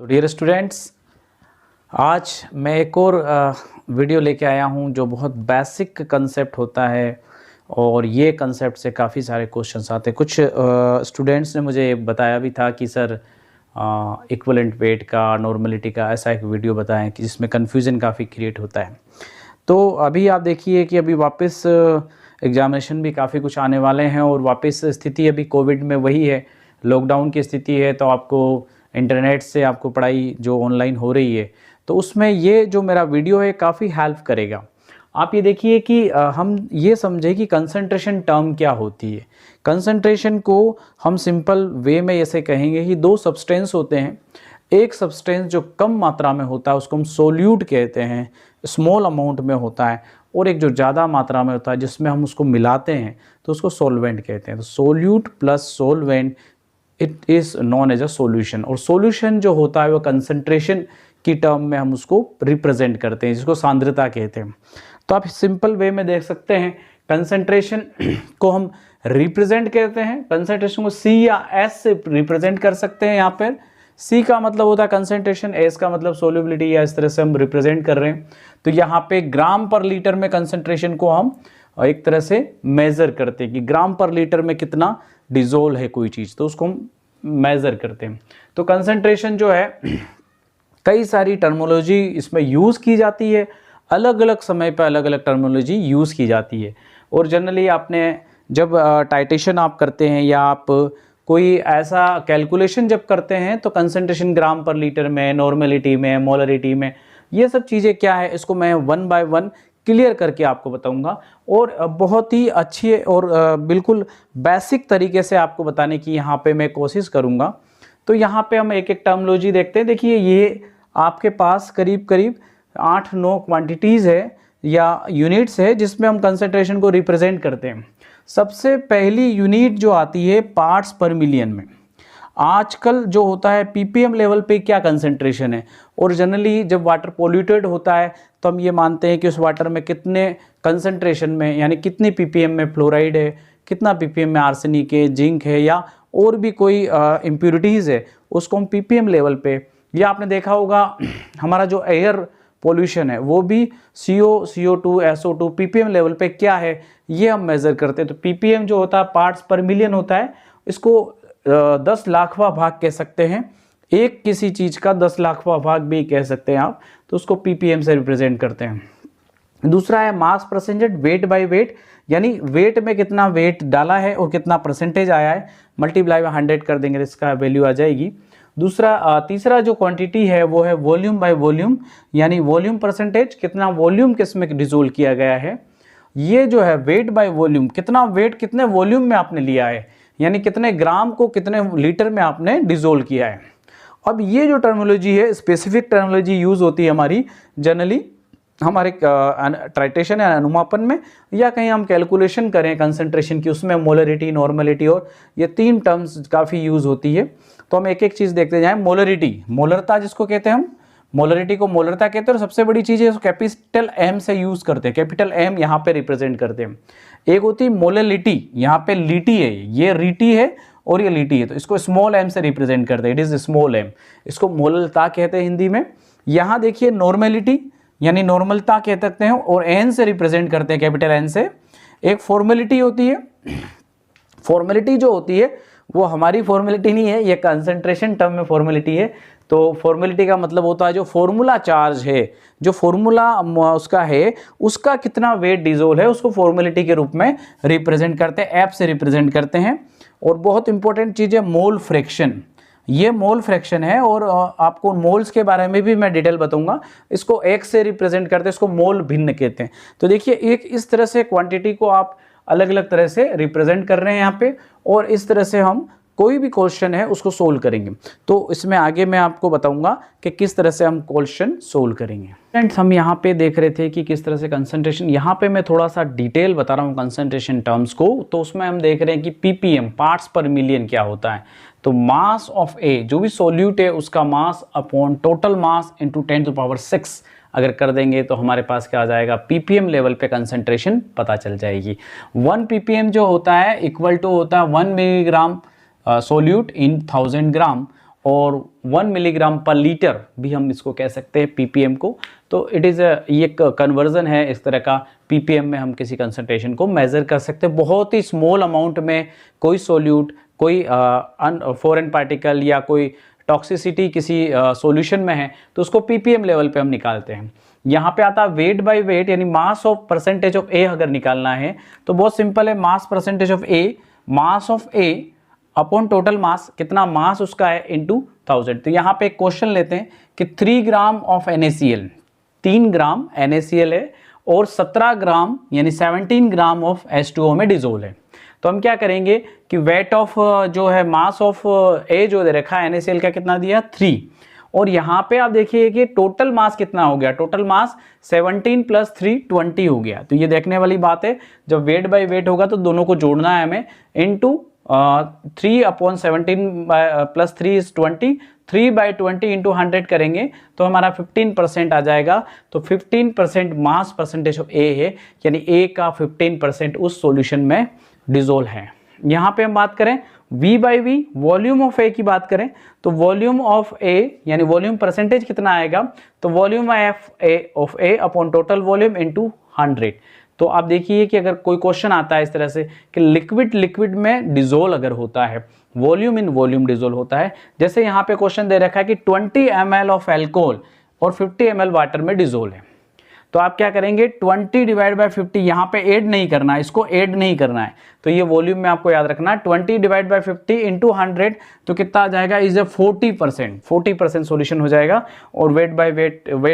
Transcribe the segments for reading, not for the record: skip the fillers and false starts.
तो dear students, आज मैं एक और वीडियो लेके आया हूँ जो बहुत बेसिक कंसेप्ट होता है और ये कंसेप्ट से काफ़ी सारे क्वेश्चंस आते हैं। कुछ स्टूडेंट्स ने मुझे बताया भी था कि सर इक्विवेलेंट वेट का, नॉर्मलिटी का ऐसा एक वीडियो बताएं कि जिसमें कन्फ्यूज़न काफ़ी क्रिएट होता है। तो अभी आप देखिए कि अभी वापस एग्जामिनेशन भी काफ़ी कुछ आने वाले हैं और वापस स्थिति अभी कोविड में वही है, लॉकडाउन की स्थिति है। तो आपको इंटरनेट से आपको पढ़ाई जो ऑनलाइन हो रही है, तो उसमें ये जो मेरा वीडियो है काफ़ी हेल्प करेगा। आप ये देखिए कि हम ये समझें कि कंसंट्रेशन टर्म क्या होती है। कंसंट्रेशन को हम सिंपल वे में ऐसे कहेंगे कि दो सब्सटेंस होते हैं। एक सब्सटेंस जो कम मात्रा में होता है उसको हम सोल्यूट कहते हैं, स्मॉल अमाउंट में होता है, और एक जो ज़्यादा मात्रा में होता है जिसमें हम उसको मिलाते हैं तो उसको सॉल्वेंट कहते हैं। तो solute plus solvent it is known as a solution. और सॉल्यूशन जो होता है वो कंसंट्रेशन की टर्म में हम उसको रिप्रेजेंट करते हैं, जिसको सांद्रता कहते हैं। तो आप सिंपल वे में देख सकते हैं, कंसंट्रेशन को हम रिप्रेजेंट करते हैं, कंसंट्रेशन को C या S से रिप्रेजेंट कर सकते हैं। यहाँ पर C का मतलब होता है कंसंट्रेशन, S का मतलब सोल्युबिलिटी, या इस तरह से हम रिप्रेजेंट कर रहे हैं। तो यहाँ पे ग्राम पर लीटर में कंसंट्रेशन को हम एक तरह से मेज़र करते हैं कि ग्राम पर लीटर में कितना डिजोल्व है कोई चीज़, तो उसको हम मेज़र करते हैं। तो कंसंट्रेशन जो है कई सारी टर्मोलॉजी इसमें यूज़ की जाती है, अलग अलग समय पर अलग अलग टर्मोलॉजी यूज़ की जाती है। और जनरली आपने जब टाइटेशन आप करते हैं या आप कोई ऐसा कैलकुलेशन जब करते हैं तो कंसंट्रेशन ग्राम पर लीटर में, नॉर्मलिटी में, मोलरिटी में, ये सब चीज़ें क्या है इसको मैं वन बाय वन क्लियर करके आपको बताऊंगा और बहुत ही अच्छी और बिल्कुल बेसिक तरीके से आपको बताने की यहाँ पे मैं कोशिश करूँगा। तो यहाँ पे हम एक एक टर्मोलॉजी देखते हैं। देखिए, ये आपके पास करीब करीब 8-9 क्वांटिटीज़ है या यूनिट्स है जिसमें हम कंसंट्रेशन को रिप्रेजेंट करते हैं। सबसे पहली यूनिट जो आती है पार्ट्स पर मिलियन में। आजकल जो होता है ppm लेवल पे क्या कंसंट्रेशन है, और जनरली जब वाटर पोल्यूटेड होता है तो हम ये मानते हैं कि उस वाटर में कितने कंसंट्रेशन में, यानी कितनी ppm में फ्लोराइड है, कितना ppm में आर्सेनिक है, जिंक है, या और भी कोई इम्प्योरिटीज़ है, उसको हम ppm लेवल पे, या आपने देखा होगा हमारा जो एयर पोल्यूशन है वो भी CO, CO2, SO2 ppm level पे क्या है ये हम मेज़र करते हैं। तो ppm जो होता है पार्ट्स पर मिलियन होता है, इसको 10 लाखवां भाग कह सकते हैं, एक किसी चीज़ का 10 लाखवां भाग भी कह सकते हैं आप, तो उसको ppm से रिप्रेजेंट करते हैं। दूसरा है mass percentage, weight by weight, यानी वेट में कितना वेट डाला है और कितना परसेंटेज आया है, मल्टीप्लाई बाय 100 कर देंगे, इसका वैल्यू आ जाएगी। तीसरा जो क्वांटिटी है वो है वॉल्यूम बाय वॉल्यूम, यानी वॉल्यूम परसेंटेज, कितना वॉल्यूम किसमें डिसोल्व किया गया है। ये जो है वेट बाय वॉल्यूम, कितना वेट कितने वॉल्यूम में आपने लिया है, यानी कितने ग्राम को कितने लीटर में आपने डिसोल्व किया है। अब ये जो टर्मिनोलॉजी है, स्पेसिफिक टर्मिनोलॉजी यूज़ होती है हमारी जनरली हमारे ट्राइटेशन या अनुमापन में, या कहीं हम कैलकुलेशन करें कंसंट्रेशन की, उसमें मोलरिटी, नॉर्मलिटी, और ये 3 टर्म्स काफ़ी यूज़ होती है। तो हम एक एक चीज़ देखते जाएं। मोलरिटी, मोलरता जिसको कहते हैं हम, मोलरिटी को मोलरता कहते हैं। और सबसे बड़ी चीज़ है कैपिटल M से यूज़ करते हैं, कैपिटल M यहाँ पे रिप्रेजेंट करते हैं। एक होती है मोललिटी, यहाँ पे लीटी है, ये रीटी है और ये लीटी है, तो इसको स्मॉल m से रिप्रेजेंट करते हैं, इट इज़ स्मॉल m, इसको मोललता कहते हैं हिंदी में। यहाँ देखिए नॉर्मेलिटी, यानी नॉर्मलता कह सकते हैं, और n से रिप्रेजेंट करते हैं, कैपिटल N से। एक फॉर्मेलिटी होती है, फॉर्मेलिटी जो होती है वो हमारी फॉर्मेलिटी नहीं है, ये कंसंट्रेशन टर्म में फॉर्मेलिटी है। तो फॉर्मेलिटी का मतलब होता है जो फॉर्मूला चार्ज है, जो फॉर्मूला उसका है, उसका कितना वेट डिसोल्व है, उसको फॉर्मेलिटी के रूप में रिप्रेजेंट करते हैं, एफ से रिप्रेजेंट करते हैं। और बहुत इंपॉर्टेंट चीज़ है मोल फ्रैक्शन, ये मोल फ्रैक्शन है, और आपको मोल्स के बारे में भी मैं डिटेल बताऊंगा। इसको x से रिप्रेजेंट करते हैं, इसको मोल भिन्न कहते हैं। तो देखिए, एक इस तरह से क्वांटिटी को आप अलग अलग तरह से रिप्रेजेंट कर रहे हैं यहाँ पे, और इस तरह से हम कोई भी क्वेश्चन है उसको सोल्व करेंगे। तो इसमें आगे मैं आपको बताऊंगा कि किस तरह से हम क्वेश्चन सोल्व करेंगे। फ्रेंड्स, हम यहाँ पे देख रहे थे कि किस तरह से कंसंट्रेशन, यहाँ पे मैं थोड़ा सा डिटेल बता रहा हूँ कंसंट्रेशन टर्म्स को। तो उसमें हम देख रहे हैं कि ppm, पार्ट्स पर मिलियन, क्या होता है। तो मास ऑफ A, जो भी सोल्यूट है उसका mass upon total mass into 10⁶ अगर कर देंगे तो हमारे पास क्या आ जाएगा, ppm लेवल पे कंसंट्रेशन पता चल जाएगी। 1 ppm जो होता है इक्वल टू होता है 1 मिलीग्राम सोल्यूट इन 1000 ग्राम, और 1 मिलीग्राम पर लीटर भी हम इसको कह सकते हैं पीपीएम को। तो इट इज़ ये एक कन्वर्जन है इस तरह का, पीपीएम में हम किसी कंसंट्रेशन को मेज़र कर सकते हैं। बहुत ही स्मॉल अमाउंट में कोई सोल्यूट, कोई फॉरेन पार्टिकल या कोई टॉक्सिसिटी किसी सॉल्यूशन में है तो उसको पीपीएम लेवल पे हम निकालते हैं। यहाँ पे आता है वेट बाय वेट, यानी मास ऑफ परसेंटेज ऑफ ए अगर निकालना है तो बहुत सिंपल है, mass percentage of A, mass of A upon total mass, कितना मास उसका है इनटू 1000। तो यहाँ पे एक क्वेश्चन लेते हैं कि 3 gram of NaCl, 3 gram NaCl है और 17 ग्राम यानी 17 ग्राम ऑफ H2O में डिजोल्व है। तो हम क्या करेंगे कि वेट ऑफ जो है मास ऑफ ए जो दे रखा है NaCl का कितना दिया 3, और यहाँ पे आप देखिए कि टोटल मास कितना हो गया, टोटल मास 17 + 3 20 हो गया। तो ये देखने वाली बात है, जब वेट बाय वेट होगा तो दोनों को जोड़ना है हमें, इनटू 3/17 + 3 = 20, 3/20 × 100 करेंगे तो हमारा 15% आ जाएगा। तो 15% मास परसेंटेज ऑफ ए है, यानी ए का 15% उस सॉल्यूशन में डिजोल्व है। यहाँ पे हम बात करें V/V, वॉल्यूम ऑफ ए की बात करें तो वॉल्यूम ऑफ ए यानी वॉल्यूम परसेंटेज कितना आएगा, तो volume of A upon total volume into 100। तो आप देखिए कि अगर कोई क्वेश्चन आता है इस तरह से कि लिक्विड में डिजोल्व अगर होता है, वॉल्यूम इन वॉल्यूम डिजोल्व होता है, जैसे यहाँ पे क्वेश्चन दे रखा है कि 20 ml ऑफ एल्कोहल और 50 ml वाटर में डिजोल्व है, तो आप क्या करेंगे 20 / 50, यहाँ पे ऐड नहीं करना है, इसको ऐड नहीं करना है, तो ये वॉल्यूम में आपको याद रखना है 20 / 50 × 100 तो कितना आ जाएगा, इज 40% सॉल्यूशन हो जाएगा। और वेट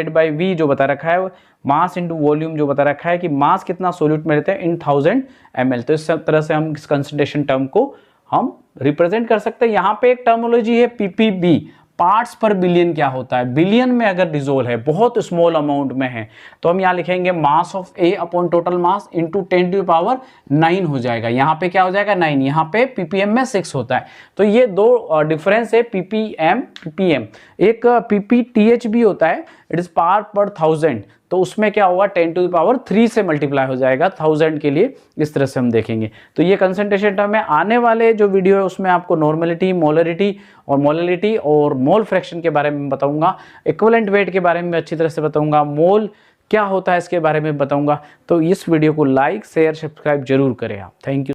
बाय वी जो बता रखा है, मास इंटू वॉल्यूम जो बता रखा है कि मास कितना सोल्यूट में रहते हैं इन 1000 ml। तो इस तरह से हम इस कंसंट्रेशन टर्म को हम रिप्रेजेंट कर सकते हैं। यहाँ पे एक टर्मोलॉजी है पीपीबी, पार्ट्स पर बिलियन क्या होता है, बिलियन में अगर डिजोल्व है, बहुत स्मॉल अमाउंट में है, तो हम यहाँ लिखेंगे mass of A upon total mass into 10⁹ हो जाएगा। यहाँ पे क्या हो जाएगा 9, यहाँ पे पीपीएम में 6 होता है। तो ये दो डिफरेंस है पीपीएम। एक पीपीटीएच भी होता है, इट इज पार्ट पर 1000, तो उसमें क्या होगा 10⁻³ से मल्टीप्लाई हो जाएगा 1000 के लिए, इस तरह से हम देखेंगे। तो ये कंसंट्रेशन टर्म है। आने वाले जो वीडियो है उसमें आपको नॉर्मलिटी, मोलरिटी और मोल फ्रैक्शन के बारे में बताऊंगा, इक्विवेलेंट वेट के बारे में अच्छी तरह से बताऊंगा, मोल क्या होता है इसके बारे में बताऊंगा। तो इस वीडियो को लाइक शेयर सब्सक्राइब जरूर करें आप। Thank you.